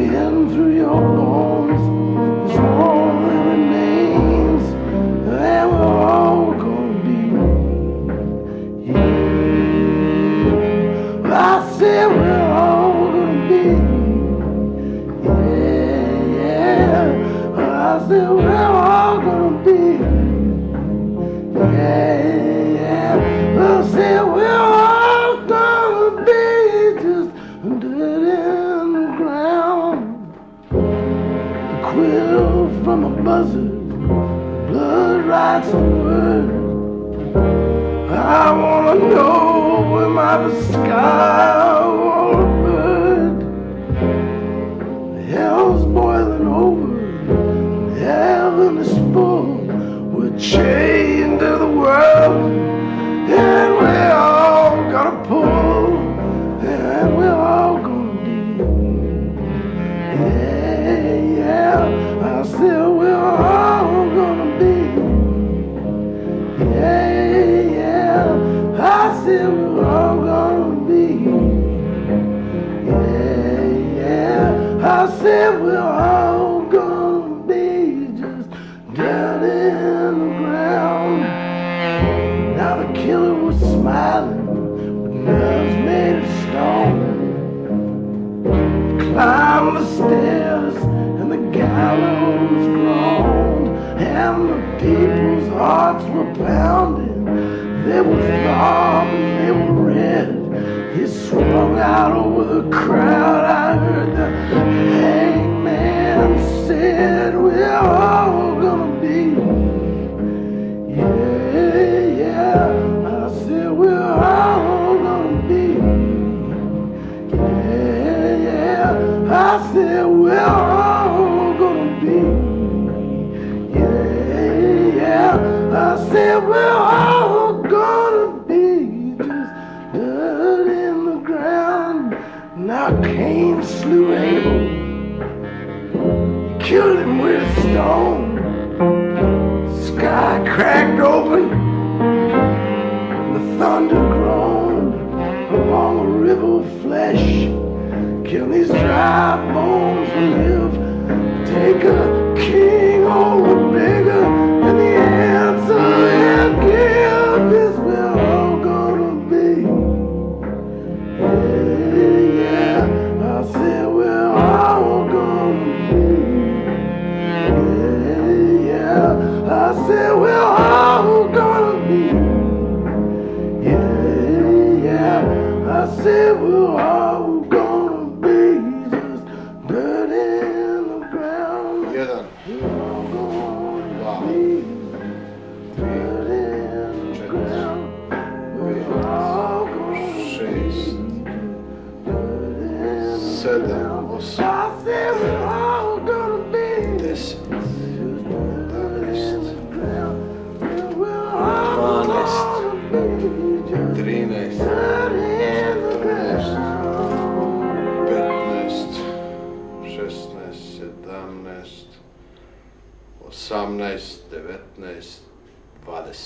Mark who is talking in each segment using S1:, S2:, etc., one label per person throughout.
S1: been through your bones is all that remains, and we're all gonna be here. I said we're all gonna be, yeah. I said we're all gonna be, yeah. I said we're all gonna be just dead in the ground. The quill from a buzzard, blood writes a word. I wanna know, am I the sky or a bird? Hell's boiling over, heaven is full. We're chained to the world, and we're all gonna pull, and we're all gonna be, yeah, yeah. I said we're all gonna be, yeah, yeah. I said we're all gonna be, yeah, yeah. I said we're all gonna be just dead in the ground. Now the killer was smiling with nerves made of stone. Climbed the stairs and the gallows groaned, and the people's hearts were pounding. They were throbbing, they were red. He swung out over the crowd. I heard the hangman said, we're all gonna be, yeah, yeah. I said we're all gonna be, yeah, yeah. I said we're all gonna be, yeah, yeah. I said we're all gonna be just dirt in the ground. Now Cain slew Abel, killed him with a stone. Sky cracked open, the thunder groaned along a river of flesh. Can these dry bones live? Take a king or a beggar, and the answer he'll give is we're all gonna be, yeah, yeah. I said we're all gonna be, yeah, yeah. I said we're all gonna be, yeah, yeah. I said we're all gonna be just dirt in the ground.
S2: Jedan,
S1: We're all gonna
S2: dva,
S1: be
S2: tri,
S1: dirt in the
S2: četiri,
S1: ground. We're
S2: pet,
S1: all gonna
S2: šest,
S1: dirt in the
S2: sedam,
S1: ground.
S2: osam,
S1: I said we're all gonna be
S2: 10,
S1: just dirt
S2: 11,
S1: in the ground. We're all
S2: 12,
S1: gonna be just
S2: 13,
S1: dirt in the ground.
S2: 15, 16, 17, 18, 19, 20.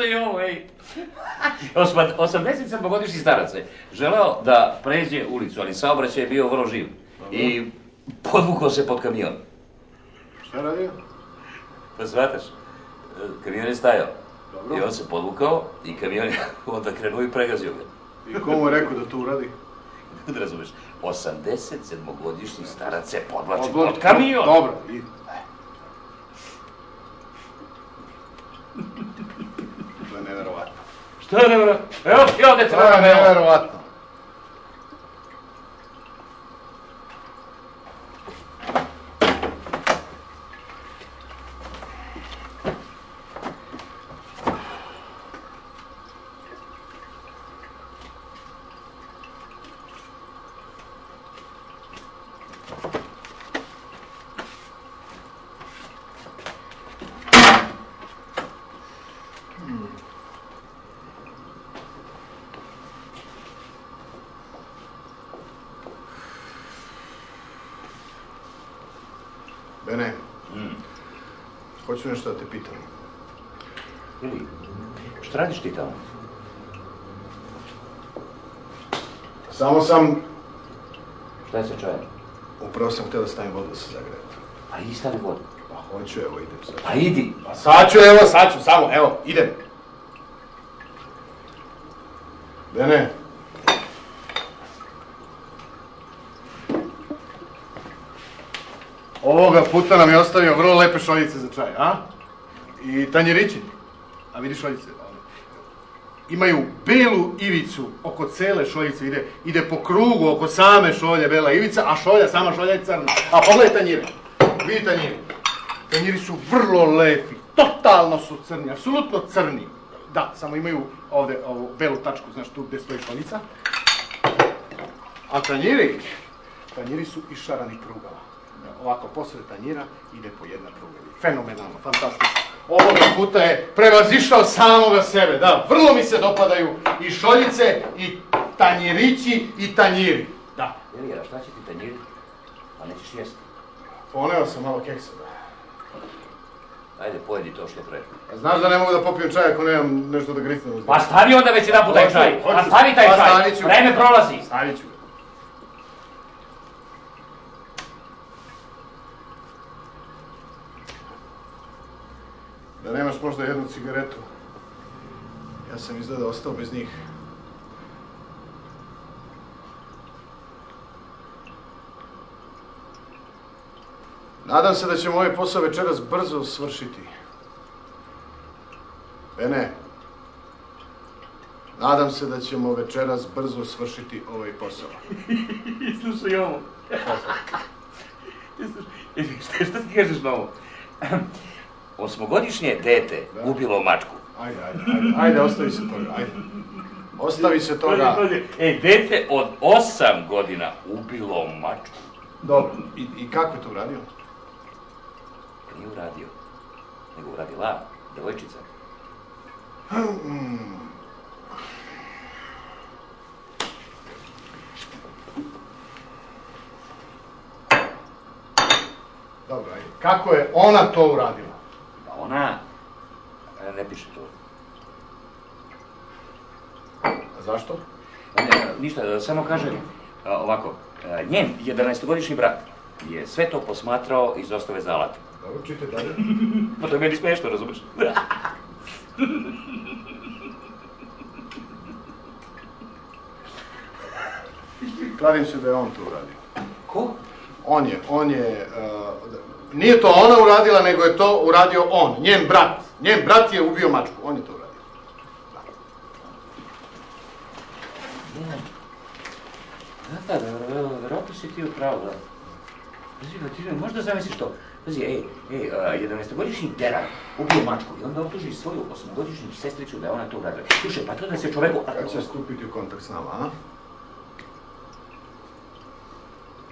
S3: Slušaj ovo, ej. 87-godišnji starac je želeo da pređe ulicu, ali saobraćaj je bio vrlo živ. I podvukao se pod kamion.
S4: Šta je radio?
S3: Pa shvataš, kamion je stajao.
S4: Dobro.
S3: I on se podvukao i kamion je onda krenuo i pregazio ga.
S4: I komu je rekao da to uradi?
S3: Da razumeš, 87-godišnji starac se podvlači pod kamion.
S4: Dobro, i... To je neverovatno.
S3: Šta je nevjerojatno? Evo, ovdje
S4: To je neverovatno. Bene, hoću nešto da te pitam.
S3: Ili, šta radiš ti tamo?
S4: Samo sam,
S3: Šta je sa čajem?
S4: upravo sam htio da stavim vodu da se zagreje.
S3: Pa idi stavi vodu.
S4: Pa hoću, evo idem sad.
S3: Pa idi.
S4: Pa sad ću, samo, evo, idem. Bene. Ovoga puta nam je ostavio vrlo lepe šoljice za čaj, a? I tanjirići. A vidi šoljice. Imaju belu ivicu oko cele šoljice, ide po krugu oko same šolje bela ivica, a sama šolja je crna. A pogledaj tanjire. Vidi tanjiri. Tanjiri su vrlo lepi, totalno su crni, apsolutno crni. Da, samo imaju ovdje ovu belu tačku, znaš tu gdje stoji šoljica. A tanjiri su išarani prugama. Ovako, posred tanjira ide po jedna pruga. Fenomenalno, fantastično. Ovoga puta je prevazišao samoga sebe, da, vrlo mi se dopadaju i šoljice, i tanjirići, i tanjiri. Da.
S3: Elija, šta će ti tanjiri? Pa nećeš jesti.
S4: Poneo sam malo keksa, da.
S3: Ajde, pojedi to što pre.
S4: A znaš da ne mogu da popijem čaj ako nemam nešto da grisnem?
S3: Pa stavi onda već jedan put taj čaj. Pa stavi taj čaj. Vreme prolazi.
S4: Stavit ću ga. Da nemaš možda jednu cigaretu? Ja sam izgleda ostao bez njih. Nadam se da ćemo ovaj posao večeras brzo svršiti. Bene, nadam se da ćemo večeras brzo svršiti ovaj posao.
S3: Slušaj ovo. Šta ti kažeš na ovo? 8-godišnje dete ubilo mačku.
S4: Ajde, ostavi se toga, ajde. Ostavi se toga.
S3: Dete od 8 godina ubilo mačku.
S4: Dobro, i kako je to uradio?
S3: Nije uradio, nego uradila devojčica.
S4: Dobro, ajde. Kako je ona to uradila?
S3: Ona ne piše to.
S4: A zašto?
S3: Ništa, samo kažem ovako. Njen 11-godišnji brat je sve to posmatrao iz dostave za alat.
S4: Dobro, čitaj dalje.
S3: Pa to je meni smiješno, razumiješ?
S4: Kladim se da je on to uradio.
S3: Ko?
S4: On je, nije to ona uradila, nego je to uradio on, njen brat. Njen brat je ubio mačku, on je to uradio.
S3: Da, verovatno si ti u pravu, da. Pazi, možda zamisliš to. Pazi, 11-godišnji deran ubije mačku i onda optuži svoju 8-godišnju sestricu da je ona to uradila. Slušaj, pa to da se čoveku...
S4: Kad će stupiti u kontakt s nama, a?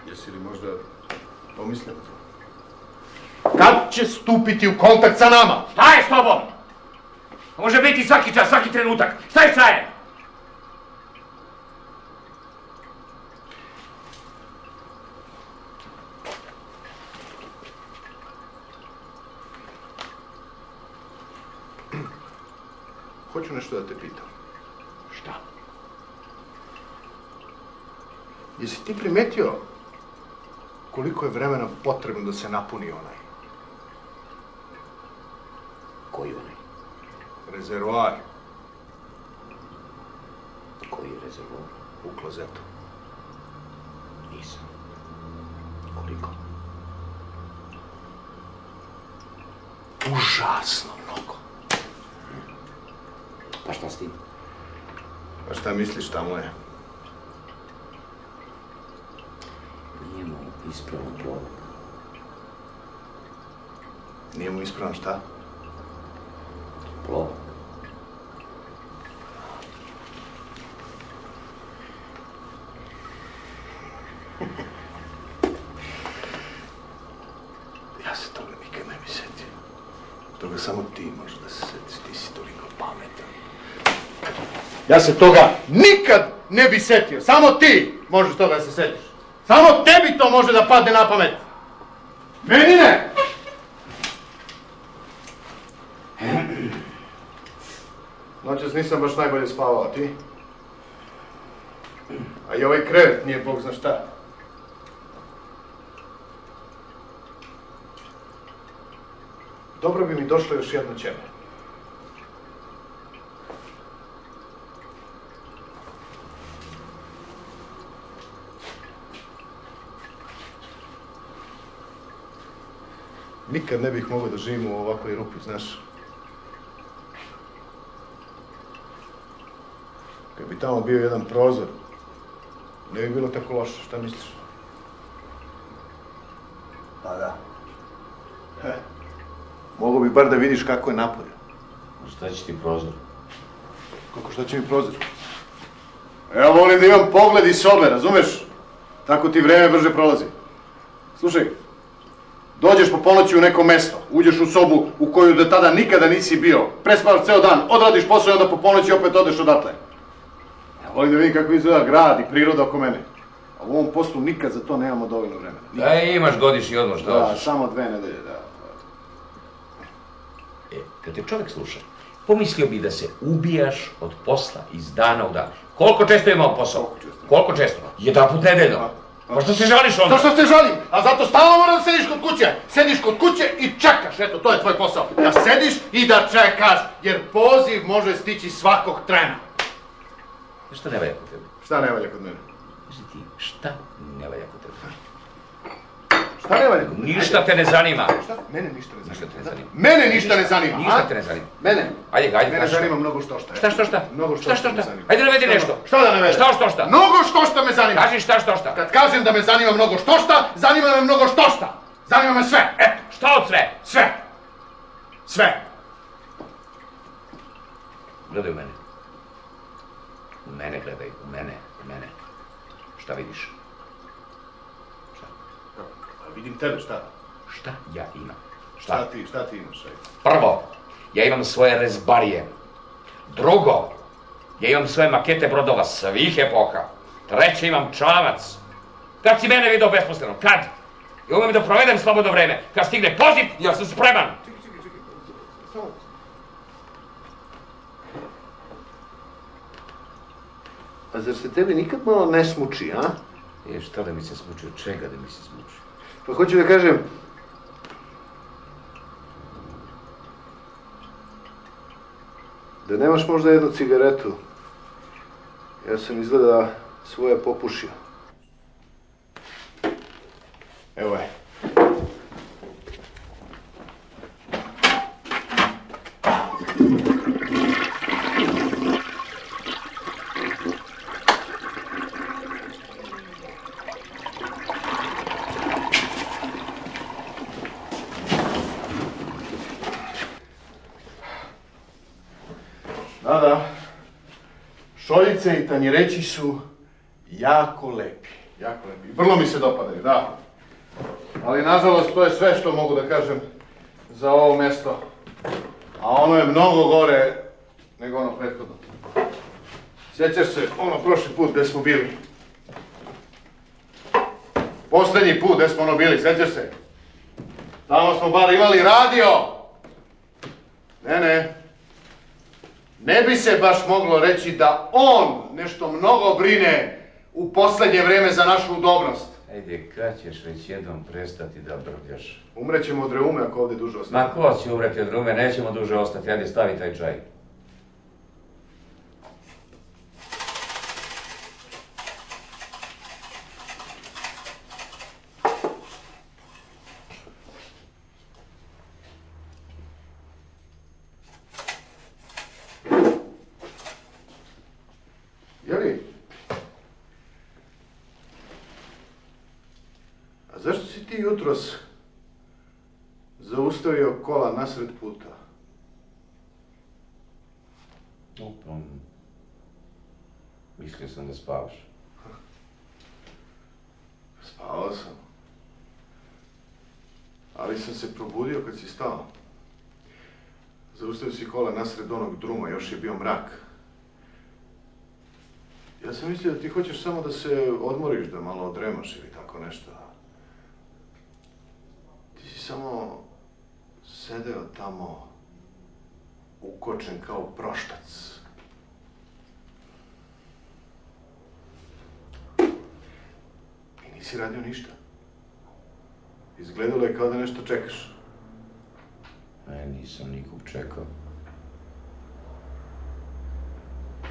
S4: Jesi li možda pomislio na to? Kad će stupiti u kontakt sa nama?
S3: Šta je s tobom? Može biti svaki čas, svaki trenutak. Šta je s čajem?
S4: Hoću nešto da te pitam.
S3: Šta?
S4: Jesi ti primetio koliko je vremena potrebno da se napuni onaj
S3: Koji onaj?
S4: rezervoar
S3: Koji rezervoar?
S4: u klozetu?
S3: Nisam. Koliko?
S4: Užasno mnogo.
S3: Pa šta s tim?
S4: Pa šta misliš, tamo je?
S3: Nije mu ispravan plovak.
S4: Nije mu ispravan šta?
S3: Plovak.
S4: Ja se toga nikad ne bi setio. Toga samo ti možeš da se setiš, ti si toliko pametan. Ja se toga nikad ne bi setio, samo ti možeš toga da se setiš. Samo tebi to može da padne na pamet. Meni ne! Noćas nisam baš najbolje spavao, a ti? A i ovaj krevet nije bog zna šta. Dobro bi mi došlo još jedno ćebe. Nikad ne bih mogao da živim u ovakvoj rupi, znaš. Kad bi tamo bio jedan prozor, ne bi bilo tako loše, šta misliš? Pa da. Mogu bi bar da vidiš kako je napolje.
S3: Šta će ti prozor?
S4: Kako šta će mi prozor? Ja volim da imam pogled iz sobe, razumeš? Tako ti vreme brže prolazi. Slušaj, dođeš po ponoći u neko mesto, uđeš u sobu u koju do tada nikada nisi bio, prespavaš ceo dan, odradiš posao i onda po ponoći opet odeš odatle. Ja volim da vidim kako izgleda grad i priroda oko mene. A u ovom poslu nikad za to nemamo dovoljno vremena.
S3: Da, imaš godišnji odmor, što
S4: Da,
S3: hoćeš.
S4: samo 2 nedelje, da.
S3: Kad te čovjek sluša, pomislio bi da se ubijaš od posla iz dana u dan. Koliko često imao posao? Koliko često? Jedanput nedeljno. Pa što se žališ onda?
S4: Zašto se žalim? A zato stalno moram da sediš kod kuće. Sediš kod kuće i čekaš, eto, to je tvoj posao. Da sediš i da čekaš, jer poziv može stići svakog trena.
S3: Šta ne valja kod tebe?
S4: Šta ne valja kod mene?
S3: Kaži ti, šta ne valja kod tebe?
S4: Šta ne valja kod mene?
S3: Ništa te ne zanima.
S4: Šta? Mene ništa ne
S3: Ništa
S4: zanima.
S3: te ne zanima.
S4: Mene ništa ne zanima,
S3: Ništa
S4: a?
S3: te ne zanima.
S4: Mene?
S3: Ajde,
S4: Mene
S3: kaži.
S4: zanima mnogo što.
S3: Šta?
S4: Mnogo
S3: Šta?
S4: me zanima.
S3: Ajde, navedi nešto.
S4: Šta da navedem?
S3: Šta?
S4: Mnogo što me zanima.
S3: Kaži šta.
S4: Kad kažem da me zanima mnogo što, zanima me mnogo što. Zanima me sve, eto.
S3: Šta od sve?
S4: Sve.
S3: Gledaj u mene. U mene gledaj, u mene. Šta vidiš?
S4: A vidim tebe, šta?
S3: Šta ja imam?
S4: Šta ti imaš, ajde?
S3: Prvo, ja imam svoje rezbarije. Drugo, ja imam svoje makete brodova svih epoha. Treće, imam čamac. Kad si mene vidio besposleno? Kad? Ja umem da provedem slobodno vreme. Kad stigne poziv, ja sam spreman.
S4: Čekaj. Samo. A zar se tebi nikad malo ne smuči, a?
S3: Šta da mi se smuči? Od čega da mi se smuči?
S4: Pa hoću da kažem... Da nemaš možda jednu cigaretu. Ja sam izgleda svoje popušio. Evo je. Da. Šoljice i tanjireći su jako lepi. Vrlo mi se dopadaju, da. Ali nažalost to je sve što mogu da kažem za ovo mesto. A ono je mnogo gore nego ono prethodno. Sjećaš se ono prošli put gde smo bili? Posljednji put gde smo ono bili, sjećaš se? Tamo smo bar imali radio. Ne. Ne bi se baš moglo reći da on nešto mnogo brine u posljednje vrijeme za našu udobnost.
S3: Ajde, kad ćeš već jednom prestati da brljaš?
S4: Umrećemo od reume ako ovdje duže ostane.
S3: Ma ko će umreti od reume, nećemo duže ostati. Ajde, stavi taj čaj.
S4: Jeli? A zašto si ti jutros zaustavio kola nasred puta?
S3: Mislio sam da spavaš.
S4: Spavao sam. Ali sam se probudio kad si stao. Zaustavio si kola nasred onog druma, još je bio mrak. Ja sam mislio da ti hoćeš samo da se odmoriš, da malo odremaš ili tako nešto. Ti si samo sedeo tamo, ukočen kao proštac. I nisi radio ništa. Izgledalo je kao da nešto čekaš.
S3: Ne, nisam nikog čekao.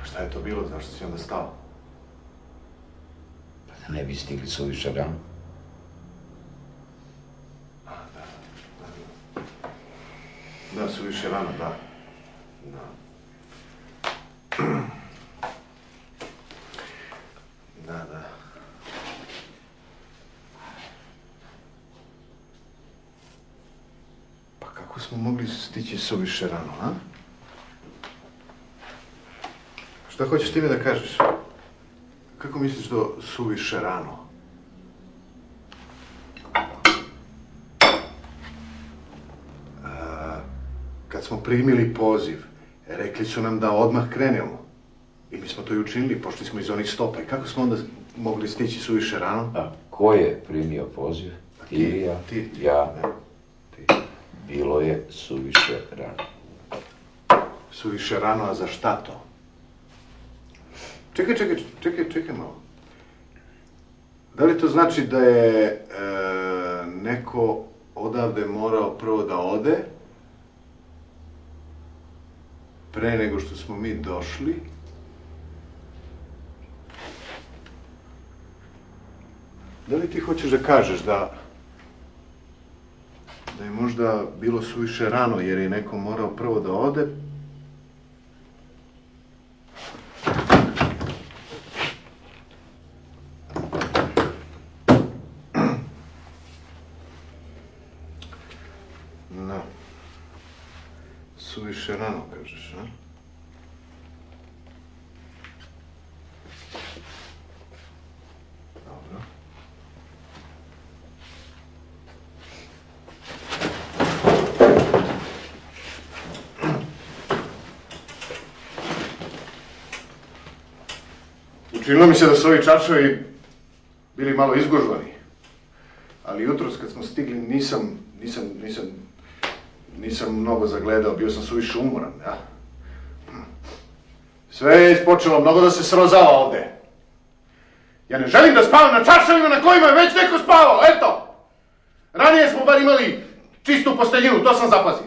S4: Šta je to bilo? Zašto si onda stao?
S3: Pa da ne bi stigli suviše rano.
S4: Da, suviše rano, da. Da. Pa kako smo mogli stići suviše rano, a? Šta hoćeš time da kažeš? Kako misliš do suviše rano? Kad smo primili poziv, rekli su nam da odmah krenemo. I mi smo to i učinili, pošli smo iz onih stopa. I kako smo onda mogli stići suviše rano?
S3: A ko je primio poziv? Ti ili ja?
S4: Ti.
S3: Ja.
S4: Ne, ti.
S3: Bilo je suviše rano.
S4: Suviše rano, a za šta to? Čekaj malo. Da li to znači da je neko odavde morao prvo da ode, pre nego što smo mi došli? Da li ti hoćeš da kažeš da je možda bilo suviše rano jer je neko morao prvo da ode? No. Suviše rano, kažeš, a? Dobro. Učinilo mi se da su ovi čaršavi bili malo izgužvani. Ali jutros kad smo stigli nisam mnogo zagledao, bio sam suviše umoran, ja. Sve je ispočelo mnogo da se srozava ovde. Ja ne želim da spavam na čaršavima na kojima je već neko spavao, eto! Ranije smo bar imali čistu posteljinu, to sam zapazio.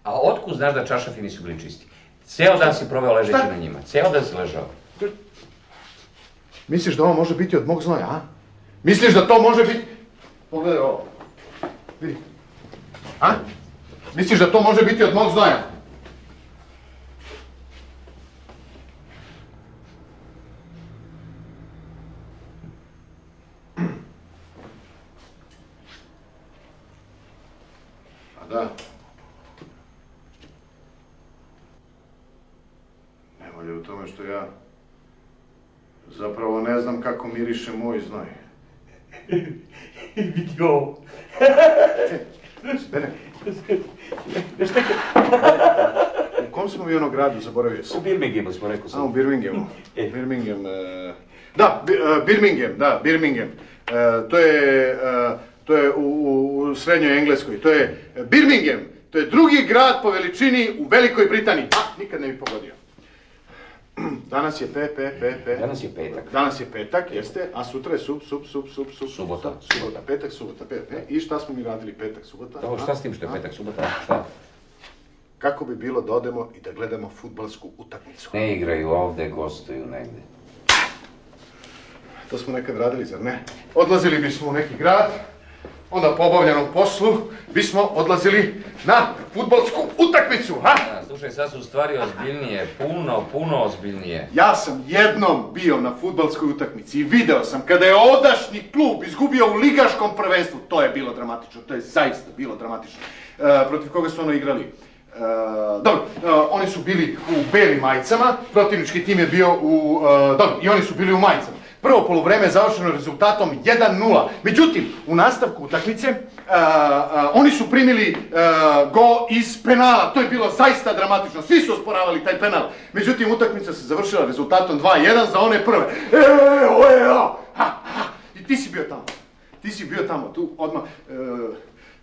S3: A otkud znaš da čaršafi nisu bili čisti? Ceo dan si proveo ležeći na njima, ceo dan si ležao.
S4: Misliš da ovo može biti od mog znoja, a? Misliš da to može biti... Pogledaj ovo. Vidi. A? Misliš da to može biti od mog znoja? A da. Nevolje u tome što ja zapravo ne znam kako miriše moj znoj.
S3: Vidi ovo.
S4: Bene. U kom smo mi ono gradu, zaboravio sam?
S3: U Birminghamu smo, rekao sam.
S4: A, u Birminghamu. Birmingham, Birmingham. To je u srednjoj Engleskoj. To je Birmingham. To je drugi grad po veličini u Velikoj Britaniji. Nikad ne bi pogodio. Danas je
S3: Danas je petak.
S4: Danas je petak, jeste, a sutra je
S3: Subota.
S4: Petak, subota, I šta smo mi radili petak, subota?
S3: Dobro, šta s tim što je petak, subota? Šta?
S4: Kako bi bilo da odemo i da gledamo fudbalsku utakmicu?
S3: Ne igraju ovdje, gostuju negdje.
S4: To smo nekad radili, zar ne? Odlazili bismo u neki grad, onda po obavljenom poslu bismo odlazili na fudbalsku utakmicu, ha?
S3: Slušaj, sad su stvari ozbiljnije, puno ozbiljnije.
S4: Ja sam jednom bio na fudbalskoj utakmici i video sam kada je odašnji klub izgubio u ligaškom prvenstvu. To je bilo dramatično, to je zaista bilo dramatično. Protiv koga su ono igrali? Dobro, oni su bili u belim majicama, protivnički tim je bio u... Dobro, i oni su bili u majicama. Prvo poluvreme je završeno rezultatom 1:0. Međutim, u nastavku utakmice oni su primili gol iz penala. To je bilo zaista dramatično. Svi su osporavali taj penal. Međutim, utakmica se završila rezultatom 2:1 za one prve. I ti si bio tamo. Ti si bio tamo, tu odmah.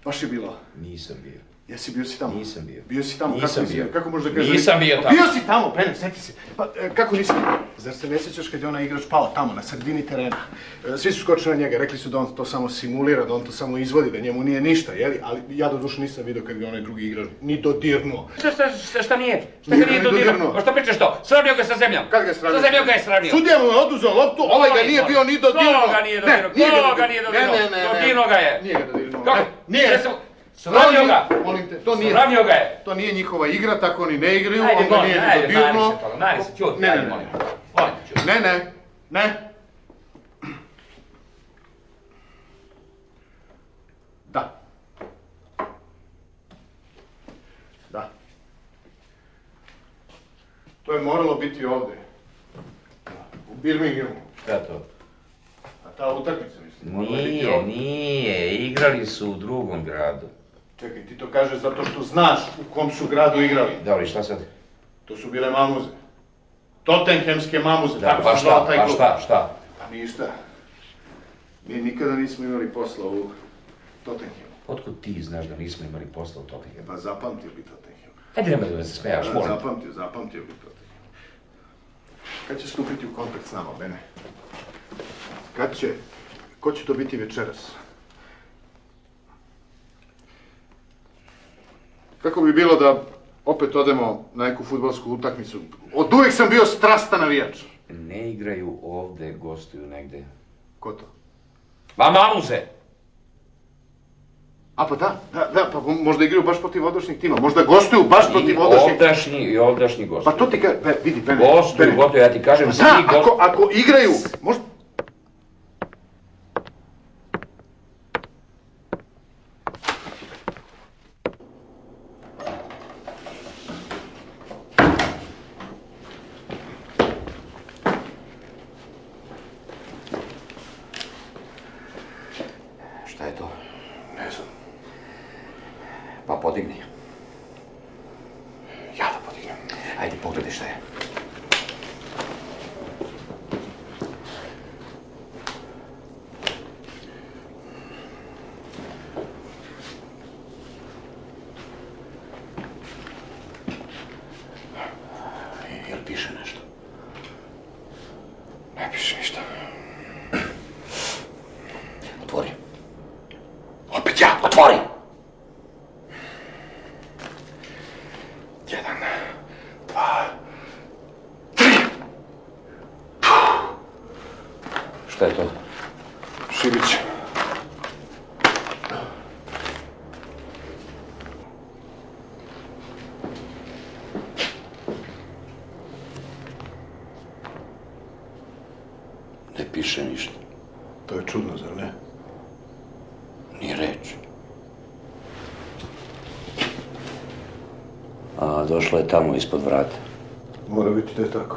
S4: Baš je bilo.
S3: Nisam bio.
S4: Jesi, bio si tamo?
S3: Nisam bio.
S4: Bio si tamo?
S3: Nisam bio.
S4: Kako možeš da kažeš?
S3: Nisam bio tamo.
S4: Bio si tamo, Bene, sjeti se. Pa, kako nisi? Zar se ne sjećaš kad je onaj igrač pao tamo, na sredini terena? Svi su skočili na njega, rekli su da on to samo simulira, da on to samo izvodi, da njemu nije ništa, jeli? Ali ja do duše nisam vidio kad ga onaj drugi igrač ni dodirnuo.
S3: Šta nije? Šta ga nije dodirnuo? Što pričaš to? Sravnio ga sa zemljom.
S4: Kad ga je sravnio?
S3: Sa zemljom ga je sravnio.
S4: Sudija mu je oduzeo loptu, ovaj ga nije bio ni dodirnuo.
S3: Ko ga nije dodirnuo? Ko ga nije dodirnuo? Dodirnuo ga je.
S4: Nije ga dodirnuo.
S3: Kako?
S4: Nije.
S3: Sravnio ga!
S4: Molim te, to nije...
S3: Sravnio ga je!
S4: To nije njihova igra, tako oni ne igraju,
S3: Ajde,
S4: on ga nije ni dodirnuo.
S3: Nari se, čuti, ajde, molim. Molim te, čuti.
S4: Ne. Da. To je moralo biti ovdje. U Birminghamu.
S3: Šta to?
S4: A ta utakmica, mislim.
S3: Nije, igrali su u drugom gradu.
S4: Čekaj, ti to kažeš zato što znaš u kom su gradu igrali.
S3: Dobro, i šta sad?
S4: To su bile mamuze. Tottenhamske mamuze,
S3: Da,
S4: tako
S3: pa
S4: se zvao taj klub.
S3: šta?
S4: Pa ništa. Mi nikada nismo imali posla u Tottenhamu.
S3: Otkud ti znaš da nismo imali posla u Tottenhamu?
S4: Pa zapamtio bi Tottenham.
S3: Ajde, nemoj da se smejaš, molim.
S4: Zapamtio bi Tottenham. Kad će stupiti u kontakt s nama, Bene? Ko će to biti večeras? Kako bi bilo da opet odemo na neku fudbalsku utakmicu? Od uvijek sam bio strastan navijač.
S3: Ne igraju ovdje, gostuju negdje.
S4: Ko to?
S3: Ma mamuze!
S4: A pa da, pa možda igraju baš protiv odašnjeg tima, možda gostuju baš protiv odašnjeg tima.
S3: I ovdašnji gostuju.
S4: Pa to ti kažem, vidi, Bene.
S3: Gostuju, ja ti kažem, svi
S4: Da,
S3: gostuju.
S4: ako igraju, možda...
S3: Šta je to?
S4: Ne znam,
S3: Pa podigni.
S4: ja da podignem.
S3: Ajde, pogledaj šta je.
S4: Jel piše nešto? Ne piše ništa.
S3: Otvori.
S4: Opet ja!
S3: Otvori!
S4: 1, 2, 3!
S3: Šta je to?
S4: Šibić.
S3: Ne piše ništa.
S4: To je čudno, zar ne?
S3: Ni reč. A došlo je tamo ispod vrata.
S4: Mora biti da je tako.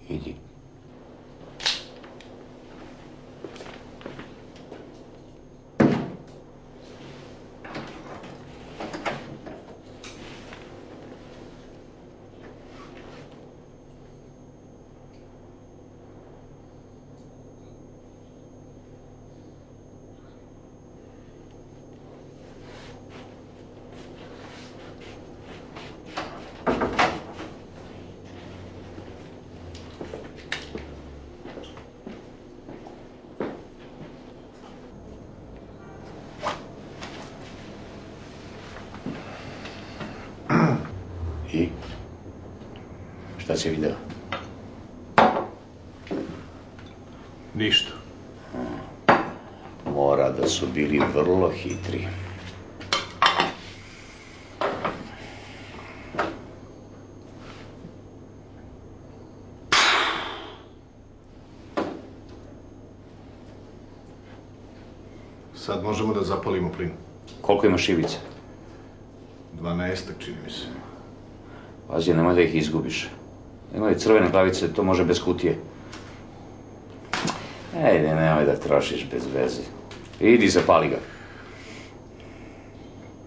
S3: Idi. Šta si vidio?
S4: Ništa.
S3: Mora da su bili vrlo hitri.
S4: Sad možemo da zapalimo plin.
S3: Koliko imaš šibica?
S4: 12, čini mi se.
S3: Pazi, nemoj da ih izgubiš. Imaju crvene glavice, to može bez kutije. Ejde, nemoj da trošiš bez veze. Idi, zapali ga.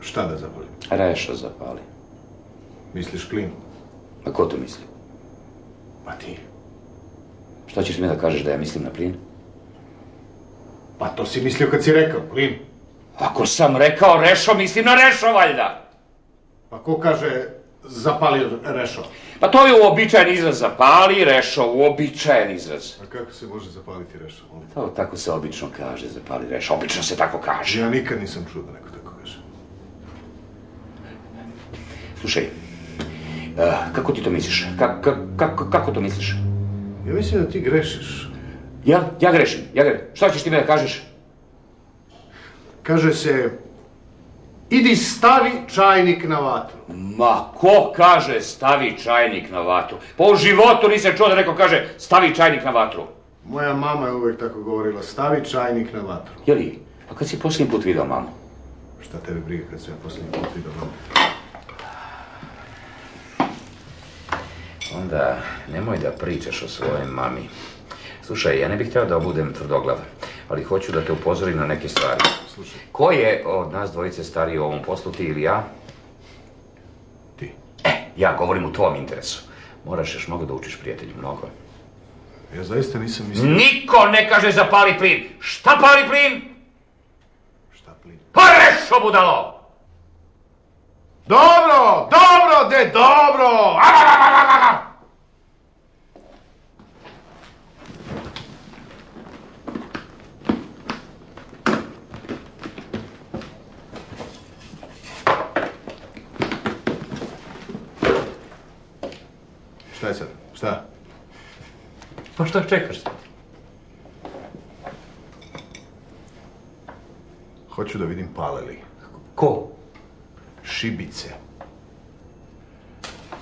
S4: Šta da zapalim?
S3: Rešo zapali.
S4: Misliš plin?
S3: A ko to misli?
S4: Pa ti.
S3: Šta ćeš mi da kažeš da ja mislim na plin?
S4: Pa to si mislio kad si rekao, plin.
S3: Ako sam rekao rešo, mislim na rešo, valjda.
S4: Pa ko kaže zapali rešo?
S3: Pa to je uobičajen izraz, zapali rešo, uobičajen izraz.
S4: A kako se može zapaliti rešo?
S3: To tako se obično kaže, zapali rešo, obično se tako kaže.
S4: Ja nikad nisam čuo da neko tako kaže.
S3: Slušaj, kako ti to misliš? Kako to misliš?
S4: Ja mislim da ti grešiš.
S3: Ja grešim. Šta ćeš ti me da kažeš?
S4: Kaže se, idi stavi čajnik na vatru.
S3: Ma, ko kaže stavi čajnik na vatru? Pa u životu nisam čuo da neko kaže stavi čajnik na vatru.
S4: Moja mama je uvijek tako govorila, stavi čajnik na vatru.
S3: Jeli, a kad si posljednji put vidio mamu?
S4: Šta tebe briga kad sam ja posljednji put vidio mamu?
S3: Onda nemoj da pričaš o svojoj mami. Slušaj, ja ne bih htio da budem tvrdoglav, ali hoću da te upozorim na neke stvari.
S4: Slušaj.
S3: Ko je od nas dvojice stariji u ovom poslu, ti ili ja?
S4: Ti.
S3: Ja govorim u tvom interesu. Moraš još mnogo da učiš, prijatelju, mnogo.
S4: Ja zaista nisam mislio...
S3: Niko ne kaže zapali plin. Šta pali plin?
S4: Šta plin?
S3: Pa rešo, budalo!
S4: Dobro, dobro! Šta je sad? Šta?
S3: Pa šta čekaš?
S4: Hoću da vidim pale li.
S3: Ko?
S4: Šibice.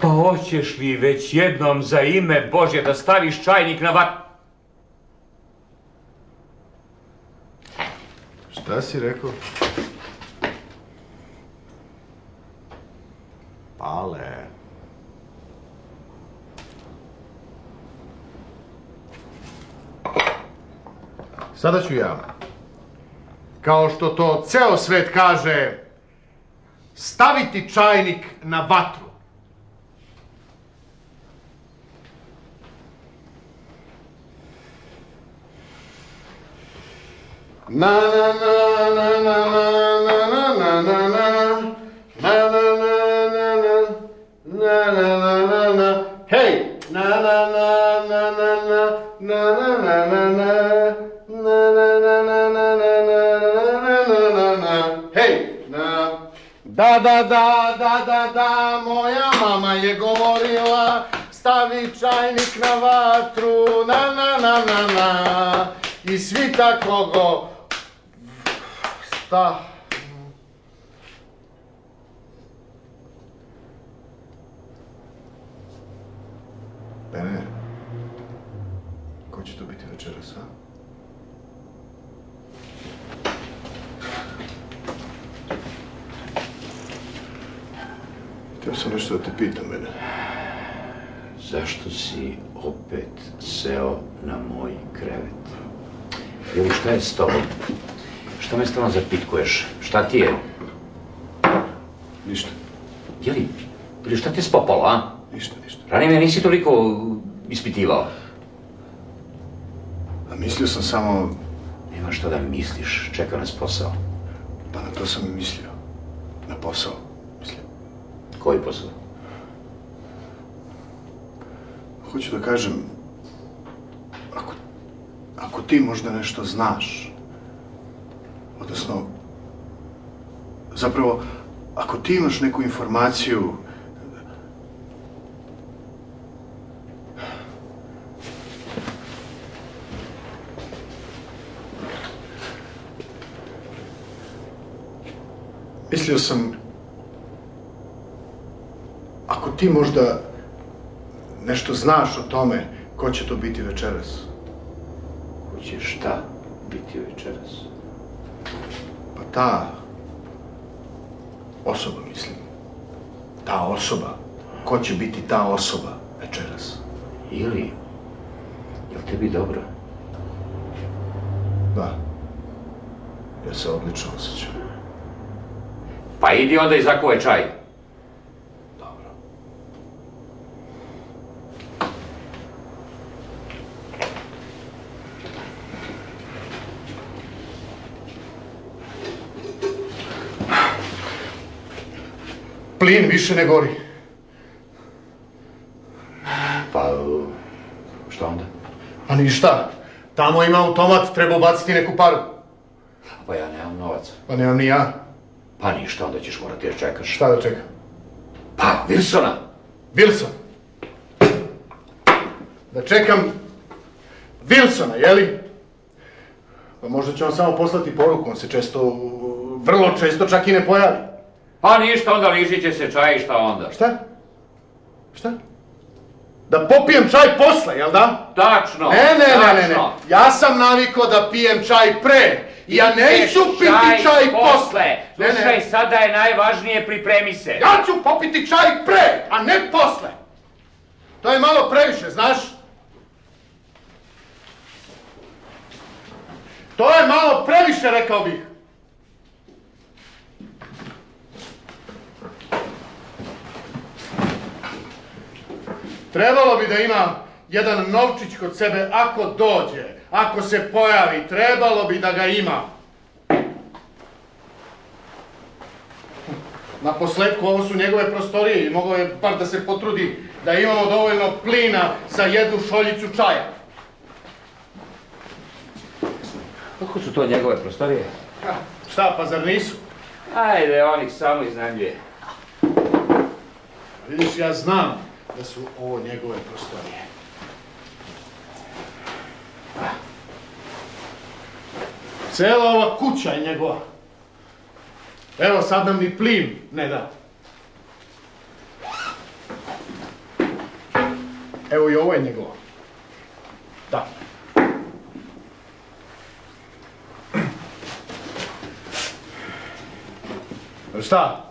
S3: Pa hoćeš li već jednom za ime Božje da staviš čajnik na vatru?
S4: Šta si rekao? Pale. Sada ću ja, kao što to ceo svet kaže, staviti čajnik na vatru. Na na na na na na na na na na na na na na na na hey na na na na na na na na na na Da, moja mama je govorila, stavi čajnik na vatru, na, i svi tako go, Bene, ko će to biti večeras, a? Htio sam nešto da te pitam, Bene.
S3: Zašto si opet seo na moj krevet? Jeli, šta je s tobom? Šta me stalno zapitkuješ? Šta ti je?
S4: Ništa.
S3: Jeli, ili šta te spopalo, a?
S4: Ništa.
S3: Ranije me nisi toliko ispitivao.
S4: A mislio sam samo...
S3: Nema šta da misliš, čeka nas posao.
S4: Pa na to sam i mislio. Na posao, mislim.
S3: Koji posao?
S4: Hoću da kažem, ako ti možda nešto znaš, odnosno, zapravo, ako ti imaš neku informaciju, Mislio sam, ako ti možda nešto znaš o tome, ko će to biti večeras?
S3: Ko će šta biti večeras?
S4: Pa ta osoba, mislim. Ta osoba. Ko će biti ta osoba večeras?
S3: Ili, jel tebi dobro?
S4: Da. Ja se odlično osjećam.
S3: Pa idi onda i zakuvaj čaj.
S4: Dobro. Plin više ne gori.
S3: Pa, šta onda?
S4: A ništa. Tamo ima automat, treba ubaciti neku paru.
S3: Pa ja nemam novaca.
S4: Pa nemam ni ja.
S3: Pa ništa, onda ćeš morati jer čekaš.
S4: Šta da čekam?
S3: Pa, Wilsona!
S4: Wilson. Da čekam Wilsona, jeli? Pa možda će on samo poslati poruku, on se često, vrlo često čak i ne pojavi.
S3: Pa ništa, onda ližit će se čaj i šta onda?
S4: Šta? Šta? Da popijem čaj posle, jel da?
S3: Tačno!
S4: Ne. Ja sam navikao da pijem čaj pre. Ja neću piti čaj posle.
S3: Slušaj, sada je najvažnije, pripremi se.
S4: Ja ću popiti čaj pre, a ne posle. To je malo previše, znaš? To je malo previše, rekao bih. Trebalo bi da ima jedan novčić kod sebe ako dođe, ako se pojavi, trebalo bi da ga ima. Na posletku ovo su njegove prostorije i mogao je bar da se potrudi da imamo dovoljno plina za jednu šoljicu čaja.
S3: Kako su to njegove prostorije?
S4: Šta, pa zar nisu?
S3: Ajde, on ih samo iznajmljuje.
S4: Vidiš, ja znam da su ovo njegove prostorije. Cijela ova kuća je njegova. Evo, sad nam ni plin ne da. Evo i ovo je njegovo. Da. Šta?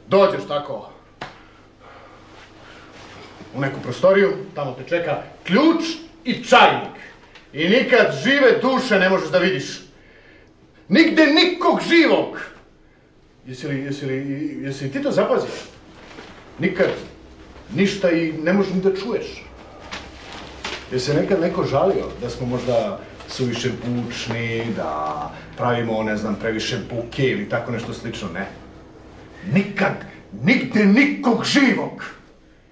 S4: Dođeš tako u neku prostoriju, tamo te čeka ključ i čajnik. I nikad žive duše ne možeš da vidiš. Nigde nikog živog. Jesi li ti to zapazio? Nikad. Ništa i ne možeš ni da čuješ. Jesi se nekad neko žalio da smo možda suviše bučni, da pravimo, ne znam, previše buke ili tako nešto slično? Ne. Nikad, nigde nikog živog.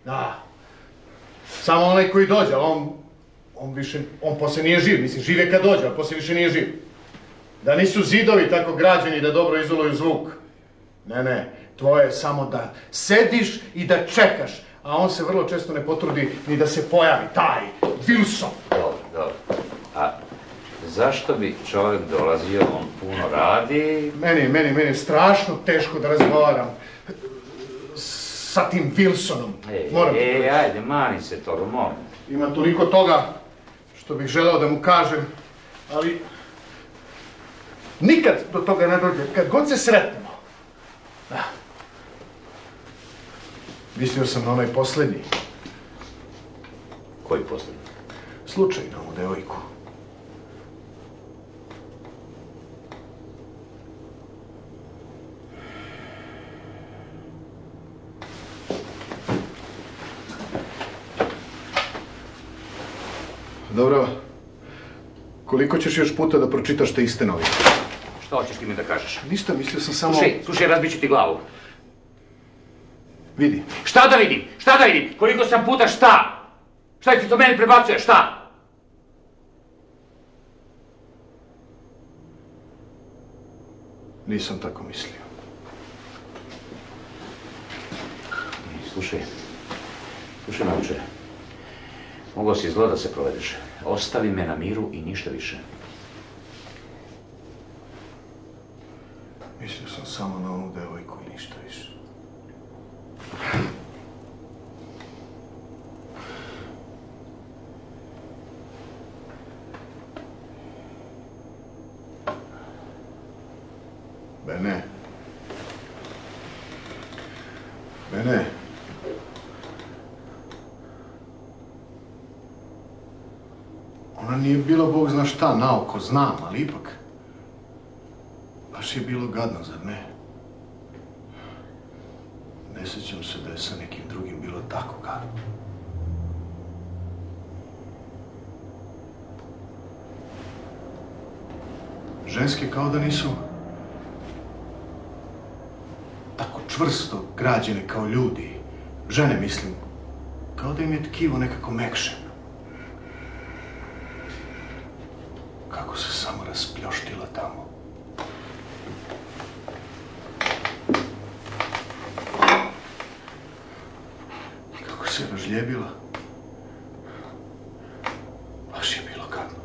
S4: Da. Samo onaj koji dođe, ali on poslije nije živ. Mislim, živ je kad dođe, a poslije više nije živ. Da nisu zidovi tako građeni da dobro izoluju zvuk. Ne, tvoje je samo da sediš i da čekaš, a on se vrlo često ne potrudi ni da se pojavi, taj Wilson.
S3: Dobro. A zašto bi čovjek dolazio, on puno radi?
S4: Meni je strašno teško da razgovaram sa tim Wilsonom.
S3: Ajde, mani se to, molim.
S4: Ima toliko toga što bih želeo da mu kažem, ali nikad do toga ne dođe, kad god se sretnemo. Da. Mislio sam na onaj posljednji.
S3: Koji posljednji?
S4: Slučaj na ovu devojku. Dobro. Koliko ćeš još puta da pročitaš te iste novine?
S3: Šta hoćeš ti mi da kažeš?
S4: Ništa, mislio sam samo...
S3: Slušaj, razbit ću ti glavu.
S4: Vidi.
S3: Šta da vidim? Koliko sam puta šta? Šta ti to meni prebacuje, šta?
S4: Nisam tako mislio.
S3: Slušaj, nauče. Mogao si zlo da se provedeš. Ostavi me na miru i ništa više.
S4: samo na onu devojku i ništa više. Bene. Bene. Ona nije bila Bog zna šta, naoko znam, ali ipak. Baš je bilo gadno, zar ne? Ne sjećam se da je sa nekim drugim bilo tako gadno. Ženske kao da nisu tako čvrsto građene kao ljudi. Žene, mislim, kao da im je tkivo nekako mekše. Kako se samo raspljoštila tamo. Kako se razljebila. Baš je bilo gadno.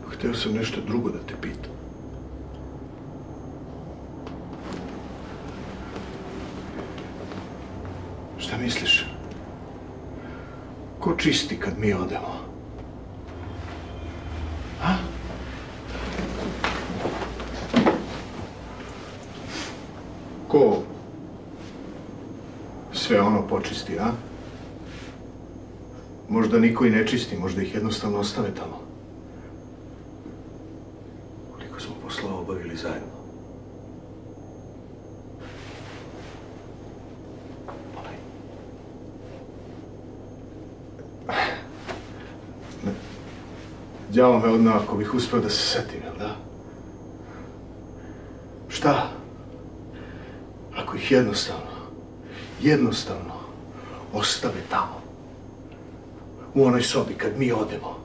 S4: Htio sam nešto drugo da te pitam. Šta misliš? Ko čisti kad mi odemo? A? Ko sve ono počisti, a? Možda niko i ne čisti, možda ih jednostavno ostave tamo. Koliko smo posla obavili zajedno. Đavo me odnao ako bih uspio da se setim, jel da? Šta? Ako ih jednostavno ostave tamo. U onoj sobi kad mi odemo.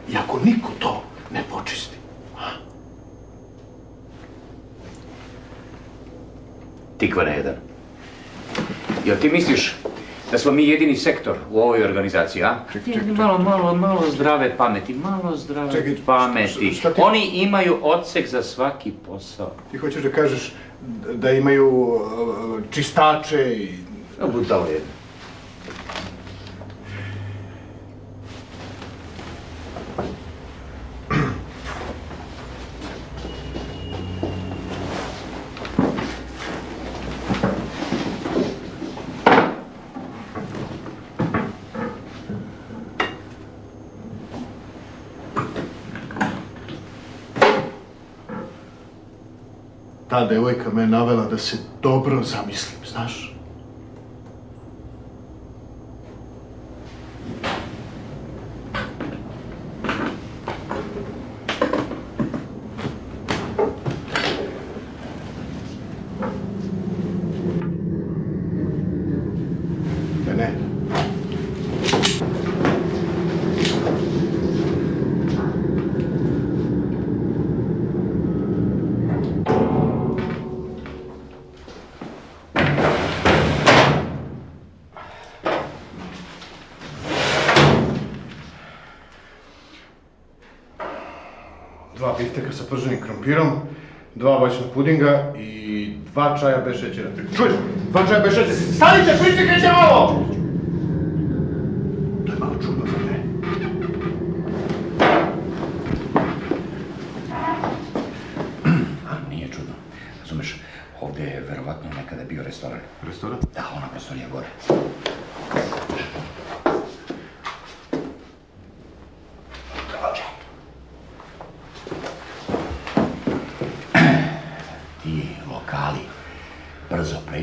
S4: I ako niko to ne počisti.
S3: Tikva jedan. Jel ti misliš da smo mi jedini sektor u ovoj organizaciji, a?
S4: Čekaj.
S3: Malo zdrave pameti, pameti. Oni imaju odsek za svaki posao.
S4: Ti hoćeš da kažeš da imaju čistače i...
S3: Budalo jedno.
S4: Ta devojka me navela da se dobro zamislim, znaš? Ne. Dva bifteka sa prženim krompirom, 2 voćna pudinga i 2 čaja bez šećera. Čuješ? 2 čaja bez šećera. Stanite, pričekajte malo! To je malo čudno, zar ne?
S3: Nije čudno. Razumeš, ovdje je verovatno nekada bio restoran.
S4: Restoran?
S3: Da, ona prostorija gore.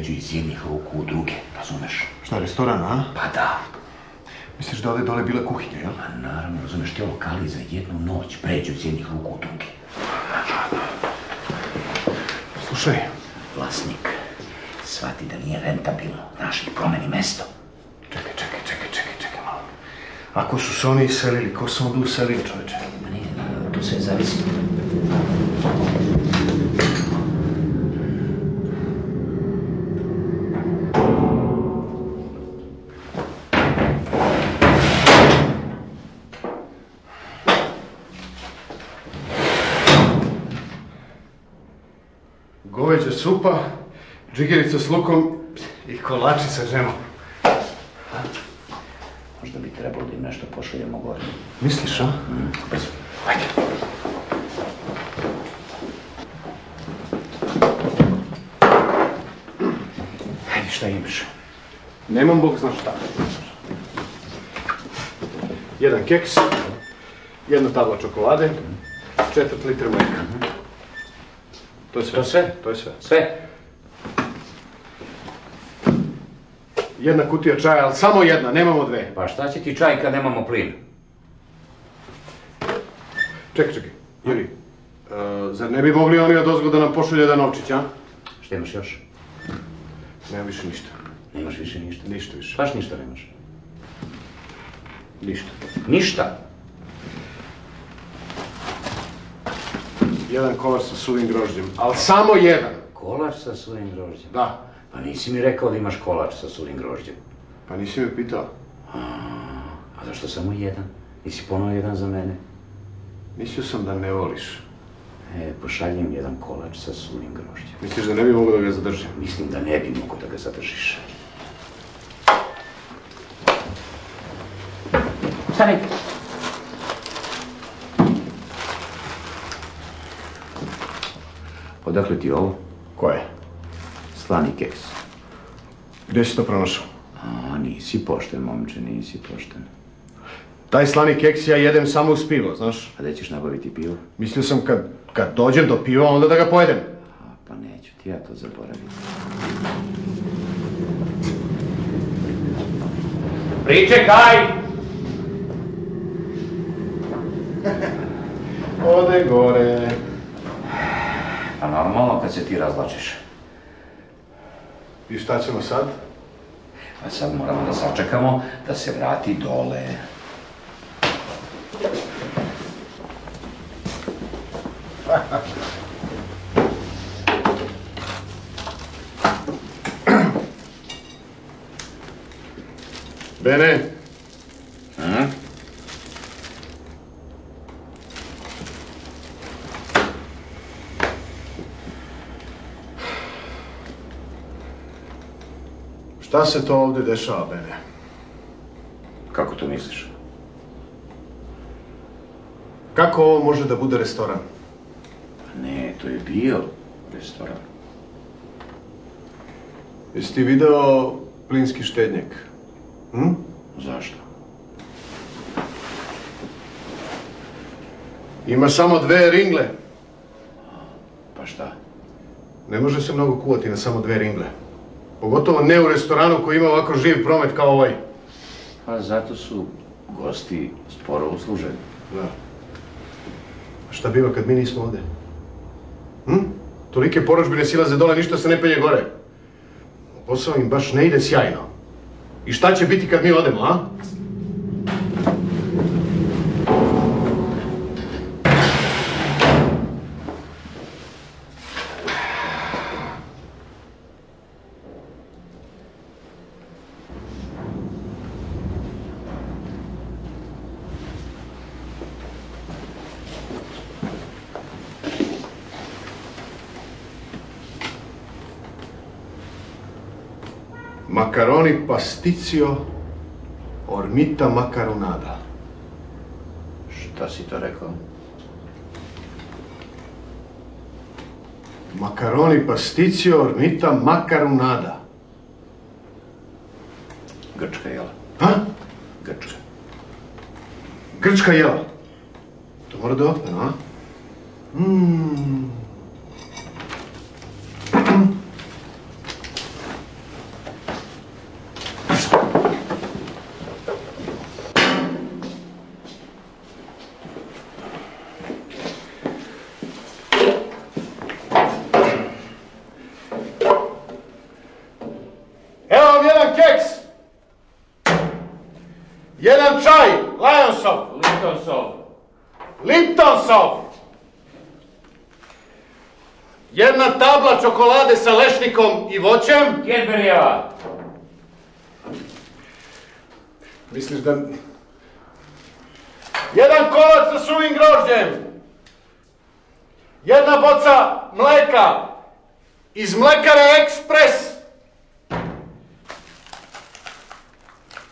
S3: pređu iz jednih ruku u druge, razumeš?
S4: Šta, restoran, a?
S3: Pa da.
S4: Misliš da ovdje dole bila kuhinja, jel?
S3: Pa naravno, razumeš, te lokali za jednu noć pređu iz jednih ruku u druge.
S4: Slušaj.
S3: Vlasnik shvati da nije rentabilno, znaš, i promeni mesto.
S4: Čekaj malo. Ako su se oni iselili, ko se onda uselio, čovječe?
S3: Ma nije, to sve zavisi.
S4: Goveđa supa, džigerica s lukom i kolači sa džemom.
S3: Možda bi trebalo da im nešto pošaljemo gore.
S4: Misliš, a?
S3: Brzo.
S4: Ajde.
S3: Ajde, šta imaš?
S4: Nemam bog zna šta. Jedan keks, jedna tabla čokolade, 4 litra mlijeka. To je sve.
S3: To sve?
S4: To je sve.
S3: Sve?
S4: Jedna kutija čaja, ali samo jedna, nemamo dve.
S3: Pa šta će ti čaj kad nemamo plin?
S4: Čekaj. Juri, zar ne bi mogli oni odozgo da nam pošalje jedan novčić, a?
S3: Šta imaš još?
S4: Nemam više ništa.
S3: Nemaš više ništa?
S4: Ništa više.
S3: Baš ništa nemaš?
S4: Ništa.
S3: Ništa?
S4: Jedan kolač sa suvim grožđem, ali samo jedan.
S3: Kolač sa suvim grožđem?
S4: Da.
S3: Pa nisi mi rekao da imaš kolač sa suvim grožđem.
S4: Pa nisi me pitao.
S3: A zašto samo jedan? Nisi ponovo jedan za mene?
S4: Mislio sam da ne voliš.
S3: Pošaljem jedan kolač sa suvim grožđem.
S4: Misliš da ne bi mogao da ga zadržim?
S3: Mislim da ne bi mogo da ga zadržiš. Stani! Odakle ti ovo?
S4: Koje?
S3: Slani keks.
S4: Gdje si to pronašao?
S3: Nisi pošten, momče, nisi pošten.
S4: Taj slani keks ja jedem samo uz pivo, znaš?
S3: A gdje ćeš nabaviti pivo?
S4: Mislio sam kad dođem do piva, onda da ga pojedem.
S3: Pa neću ti ja to zaboraviti. Pričekaj!
S4: Ode gore.
S3: Pa normalno kad se ti razlačiš.
S4: I šta ćemo sad?
S3: Pa sad moramo da sačekamo da se vrati dole.
S4: Bene. Šta se to ovdje dešava, Bene?
S3: Kako to misliš?
S4: Kako ovo može da bude restoran?
S3: Pa ne, to je bio restoran.
S4: Jesi ti video plinski štednjak?
S3: Zašto?
S4: Ima samo 2 ringle.
S3: Pa šta?
S4: Ne može se mnogo kuvati na samo 2 ringle. Pogotovo ne u restoranu koji ima ovako živ promet kao ovaj.
S3: Pa zato su gosti sporo usluženi.
S4: Da. A šta biva kad mi nismo ovdje? Tolike porudžbine silaze dole, ništa se ne penje gore. Posao im baš ne ide sjajno. I šta će biti kad mi odemo, a? Makaroni pasticcio ormita macaronada.
S3: Šta si to rekao?
S4: Makaroni pasticcio ormita macaronada.
S3: Grčka jela.
S4: Ha?
S3: Grčka.
S4: Grčka jela. To mora da je otmeno, a?
S3: Liptonsov.
S4: Liptonsov! Jedna tabla čokolade sa lešnikom i voćem.
S3: Cadburyjeva.
S4: Misliš da... Jedan kolac sa suvim grožđem. Jedna boca mleka iz mlekare Ekspres.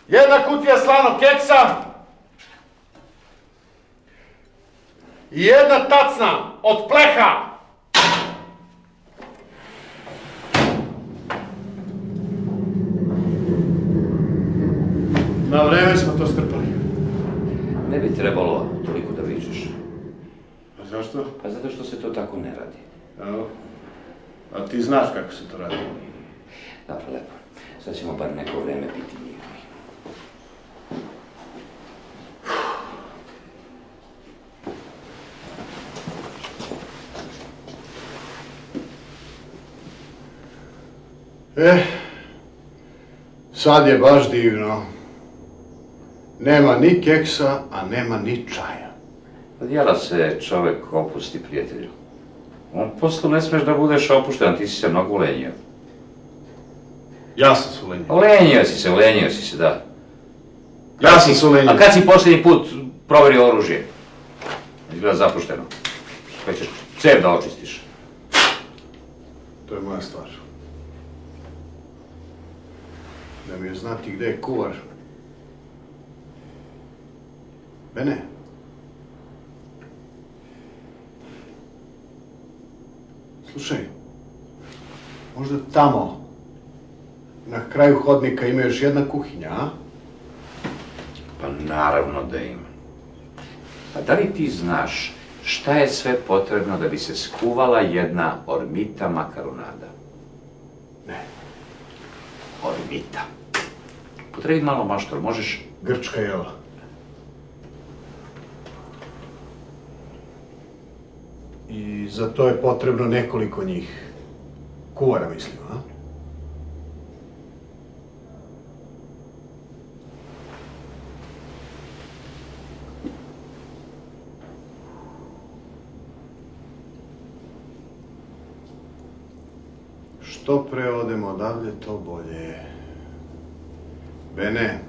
S4: Jedna kutija slanog keksa. I jedna tacna od pleha. Na vreme smo to strpali.
S3: Ne bi trebalo toliko da vičeš.
S4: A zašto?
S3: Pa zato što se to tako ne radi.
S4: Evo. A ti znaš kako se to radi.
S3: Dobro, lepo. Sad ćemo bar neko vreme biti mirni.
S4: Sad je baš divno. Nema ni keksa, a nema ni čaja.
S3: Odjela se čovek opusti, prijatelju. U ovom poslu ne smeš da budeš opušten, ti si se mnogo ulenio.
S4: Ja sam se ulenio.
S3: Ulenio si se, da.
S4: Ja sam se ulenio.
S3: A kad si posljednji put proverio oružje? Izgleda zapušteno. Kad ćeš cev da očistiš?
S4: To je moja stvar. Da mi je znati gde je kuvar. Bene. Slušaj, možda tamo, na kraju hodnika ima još jedna kuhinja, a?
S3: Pa naravno da ima. Pa da li ti znaš šta je sve potrebno da bi se skuvala jedna ormita makarunada?
S4: Ne.
S3: Ormita. Potrebi malo maštor, možeš?
S4: Grčka jela. I za to je potrebno nekoliko njih. Kuvara, mislim, a? Što pre odemo odavde, to bolje. Bene,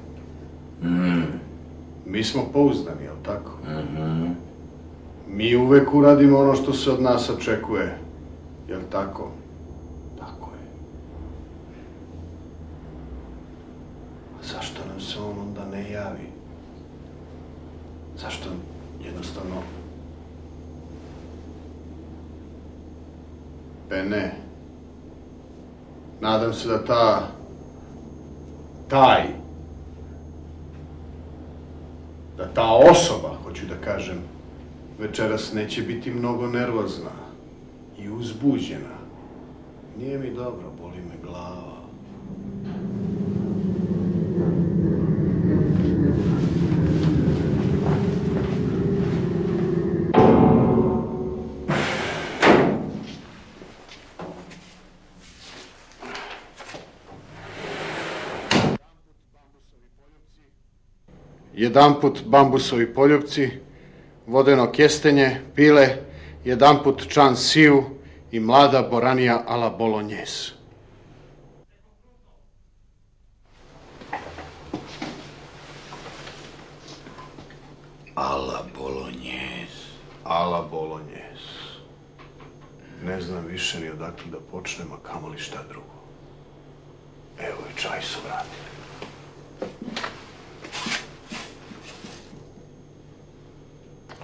S4: mi smo pouzdani, jel tako? Mi uvek uradimo ono što se od nas očekuje. Jel tako? Tako je. A zašto nam se on onda ne javi? Zašto jednostavno... Bene, nadam se da ta osoba, hoću da kažem, večeras neće biti mnogo nervozna i uzbuđena. Nije mi dobro, boli me glava. Jedanput bambusovi poljupci, vodeno kjestenje, pile, jedanput čan siju i mlada boranija a la bolognese.
S3: A la bolognese.
S4: A la bolognese. Ne znam više ni odakle da počnem, a kamoli šta drugo. Evo i čaj su vratili.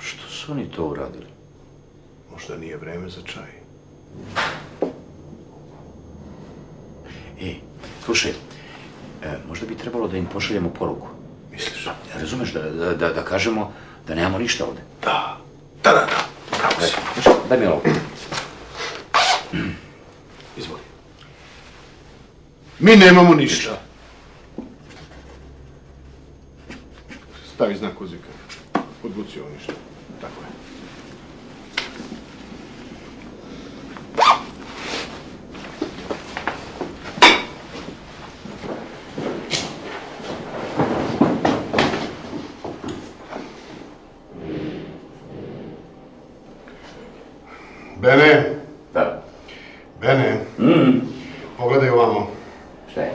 S3: Što su oni to uradili?
S4: Možda nije vreme za čaj.
S3: Slušaj, možda bi trebalo da im pošaljemo poruku.
S4: Misliš?
S3: Razumeš, da kažemo da nemamo ništa ovde.
S4: Da. Kako si?
S3: Daj mi ovo.
S4: Izvoli. Mi nemamo ništa. Stavi znak uzvika. Podvuci ovo ništa. Tako je. Bene,
S3: Da.
S4: Bene, pogledaj ovamo.
S3: Šta je?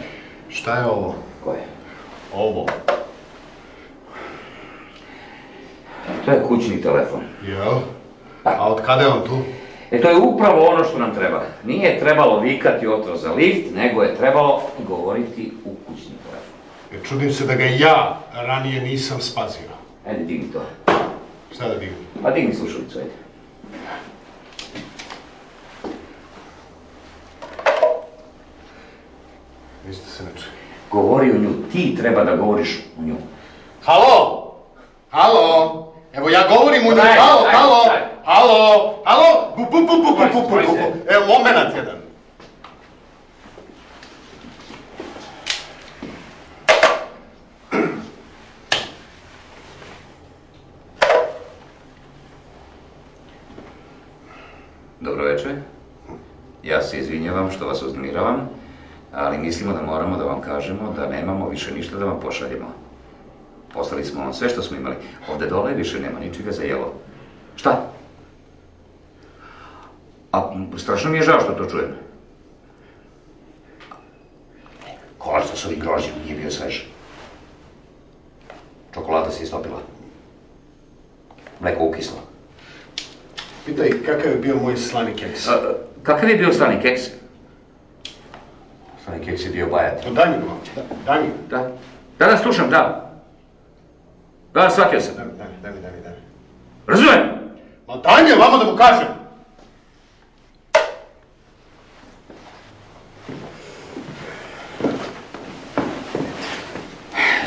S4: Šta je ovo?
S3: Ko je?
S4: Ovo.
S3: To je kućni telefon.
S4: Jel? A od kada je on tu?
S3: To je upravo ono što nam treba. Nije trebalo vikati otrov za lift, nego je trebalo govoriti u kućni telefon.
S4: Čudim se da ga ja ranije nisam spazio.
S3: Ajde, digni to.
S4: Šta da dignem?
S3: Pa digni slušalicu, ajde.
S4: Niste se ne čuli.
S3: Govori u nju, ti treba da govoriš u nju.
S4: Halo! Halo! Evo ja govorim u nju,
S3: Daj,
S4: halo,
S3: daj,
S4: halo!
S3: daj.
S4: Halo! Halo! Bu, bu, bu, bu, bu, bu, bu, bu. Evo, moment jedan.
S3: Dobro večer. Ja se izvinjavam što vas uznemiravam, ali mislimo da moramo da vam kažemo da nemamo više ništa da vam pošaljemo. Poslali smo vam sve što smo imali. Ovdje dole više nema ničega za jelo. Šta? A strašno mi je žao što to čujem. Kolač sa ovim grožđem nije bio svež. Čokolada se istopila. Mleko ukislo.
S4: Pitaj, kakav je bio moj slani keks?
S3: Kakav je bio slani keks? Slani keks je bio bajat.
S4: Daj mi ga, daj mi.
S3: Da, slušam, da. Da, shvatio sam.
S4: Daj mi.
S3: Razumijem?
S4: Ma daj mi, vamo da mu kažem.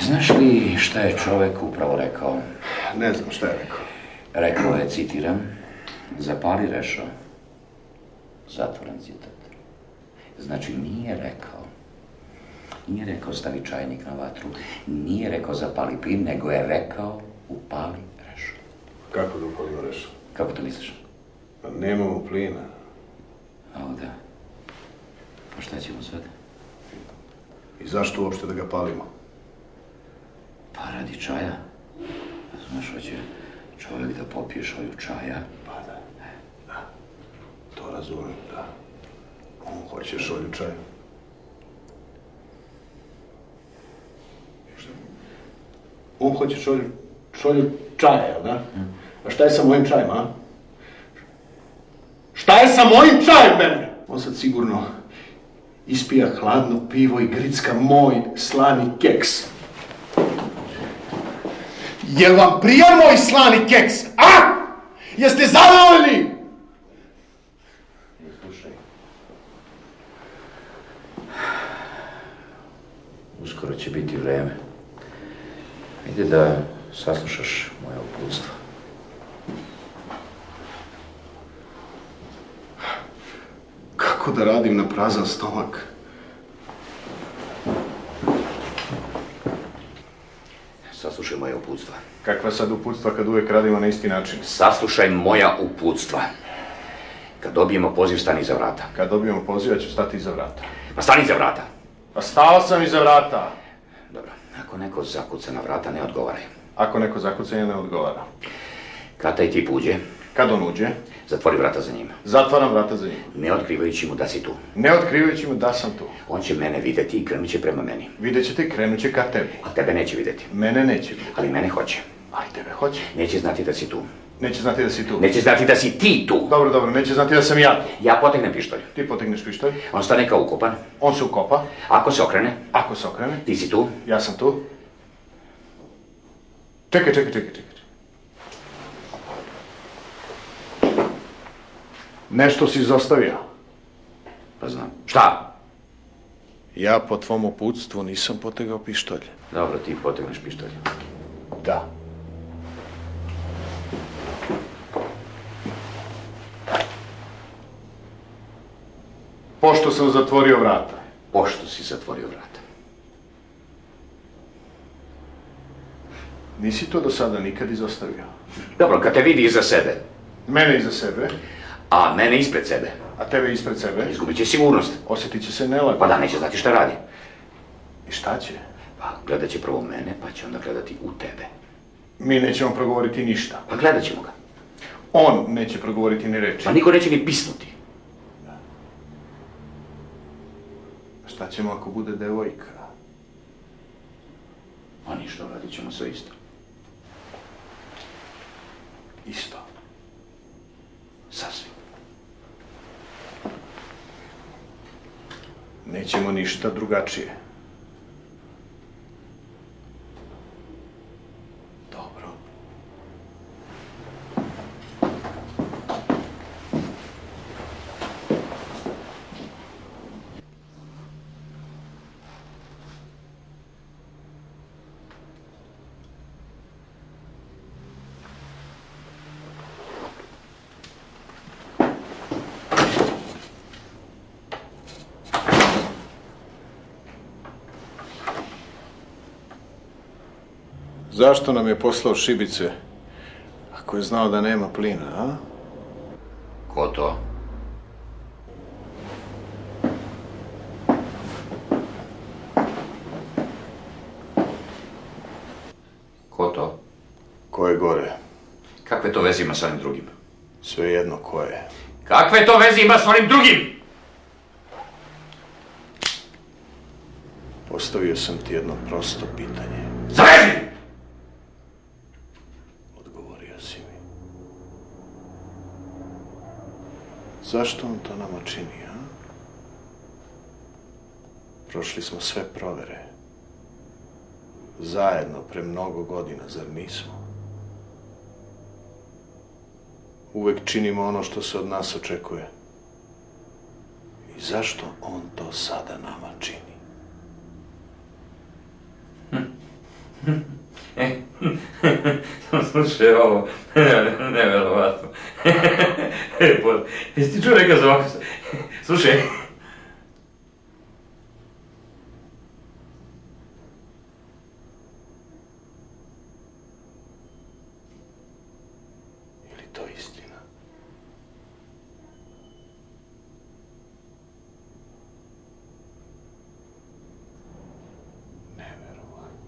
S3: Znaš li šta je čovjek upravo rekao?
S4: Ne znam šta je rekao.
S3: Rekao je, citiram, zapali rešo, zatvoren citat. Znači nije rekao stavi čajnik na vatru, nije rekao zapali plin, nego je rekao upali rešo.
S4: Kako da upalimo rešo?
S3: Kako to misliš?
S4: Pa nemamo plina.
S3: A da. Pa šta ćemo sad?
S4: I zašto uopšte da ga palimo?
S3: Pa radi čaja. Znaš, hoće čovjek da popije šolju čaja.
S4: Pa da. To razumijem, da. On hoće šolju čaja. On hoće šolju čaja, jel da? A šta je sa mojim čajem, a? Šta je sa mojim čajem, Ben? On sad sigurno ispija hladno pivo i gricka moj slani keks. Jel vam prija moj slani keks, a? Jeste zadovoljni?
S3: Slušaj. Uskoro će biti vreme. Ide da saslušaš moje uputstvo.
S4: Kako da radim na prazan stomak?
S3: Saslušaj moje uputstva.
S4: Kakva sad uputstva kad uvijek radimo na isti način?
S3: Saslušaj moja uputstva. Kad dobijemo poziv, stani iza vrata.
S4: Kad dobijemo poziv, ja ću stati iza vrata.
S3: Pa stani iza vrata.
S4: Pa stao sam iza vrata.
S3: Dobro, ako neko zakuca na vrata, ne odgovaraj.
S4: Ako neko zakucanje ne odgovara.
S3: Kad taj tip uđe,
S4: Kad on uđe,
S3: zatvori vrata za njim.
S4: zatvaram vrata za njim.
S3: Ne otkrivajući mu da si tu.
S4: Ne otkrivajući mu da sam tu.
S3: On će mene vidjeti i krenut će prema meni.
S4: Vidjet ćete i krenut će ka tebi.
S3: A tebe neće vidjeti.
S4: Mene neće vidjeti.
S3: Ali mene hoće.
S4: Ali tebe hoće.
S3: Neće znati da si tu.
S4: Neće znati da si tu.
S3: Neće znati da si ti tu.
S4: Dobro, neće znati da sam ja tu.
S3: Ja potegnem pištolj.
S4: Ti potegneš pištolj,
S3: On stane kao ukopan.
S4: on se ukopa,
S3: Ako se okrene,
S4: ako se okrene,
S3: ti si tu.
S4: ja sam tu. Čekaj. Nešto si izostavio.
S3: Pa znam. Šta?
S4: Ja po tvom uputstvu nisam potegao pištolj.
S3: Dobro, ti potegneš pištolj.
S4: Da. Pošto sam zatvorio vrata.
S3: Pošto si zatvorio vrata.
S4: Nisi to do sada nikad izostavio.
S3: Dobro, kad te vidi iza sebe,
S4: Mene iza sebe,
S3: a mene ispred sebe,
S4: a tebe ispred sebe,
S3: izgubit će sigurnost.
S4: osjetit će se nelagodno.
S3: Pa da, neće znati šta radi.
S4: I šta će?
S3: Pa gledat će prvo mene, pa će onda gledati u tebe.
S4: Mi nećemo progovoriti ništa.
S3: Pa gledat ćemo ga.
S4: On neće progovoriti ni reči.
S3: Pa niko neće ni pisnuti.
S4: Šta ćemo ako bude devojka?
S3: A ništa, radit ćemo sve isto.
S4: Isto.
S3: Sasvim.
S4: Nećemo ništa drugačije. Dobro. Zašto nam je poslao šibice, ako je znao da nema plina, a?
S3: Ko to? Ko to?
S4: Ko je gore?
S3: Kakve to veze ima s onim drugim?
S4: Svejedno ko je.
S3: Kakve to veze ima s onim drugim?
S4: Postavio sam ti jedno prosto pitanje.
S3: Zaveži!
S4: Odgovorio si mi. Zašto on to nama čini, a? Prošli smo sve provere. Zajedno pre mnogo godina, zar nismo? Uvek činimo ono što se od nas očekuje. I zašto on to sada nama čini?
S3: Slušaj ovo, nevjerovatno. Jesi ti čuo neka za ovako? Slušaj.
S4: Je li to istina? Neverovatno.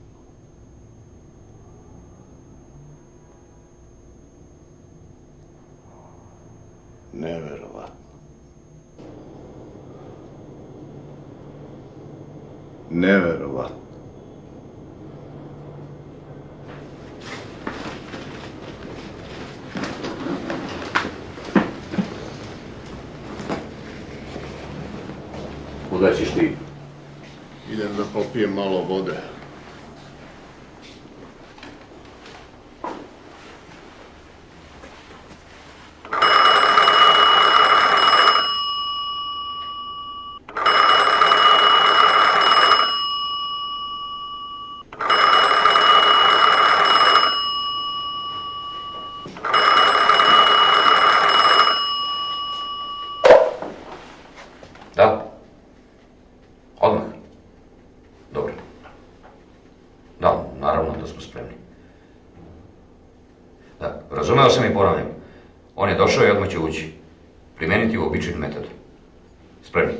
S4: Neverovatno. Neverovatno.
S3: Kuda ćeš ti?
S4: Idem da popijem malo vode.
S3: Da? Odmah? Dobro. Da, naravno da smo spremni. Da, razumeo sam i ponavljam. On je došao i odmah će ući. Primijeniti uobičajeni metod. Spremni.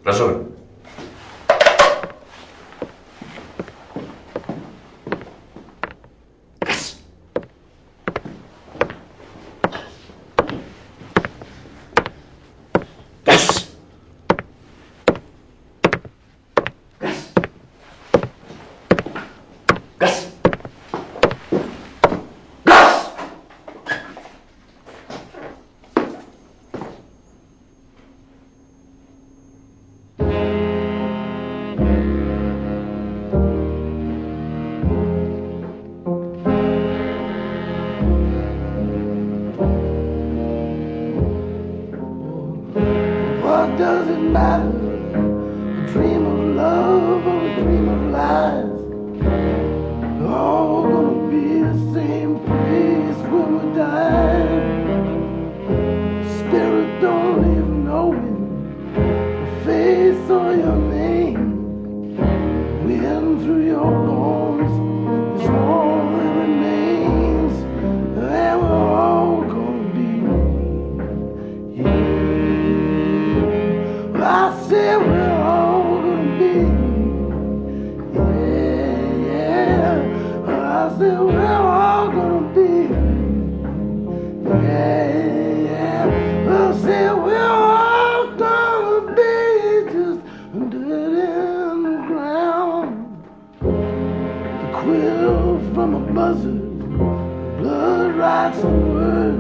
S3: Razumem.
S1: What does it matter? A dream of love or a dream of lies? We're all gonna be the same place when we die. Spirit don't leave knowing your face or your name. Wind through your bones is all that remains, and we're all gonna be here. I said we're all gonna be, yeah, yeah. I said we're all gonna be, yeah. I said we're all gonna be just dead in the ground. The quill from a buzzard, blood writes the word.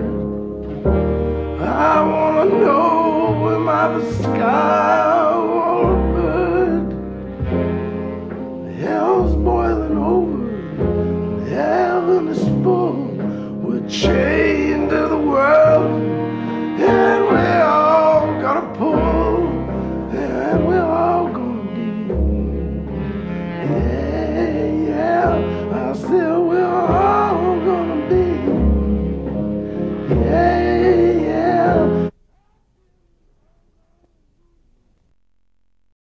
S1: I wanna know, am I the sky or a bird? Hell's boiling over, heaven is full. We're chained to the world, and we're all gonna pull, and we're all gonna be. Yeah, yeah, I said we're all gonna be. Yeah.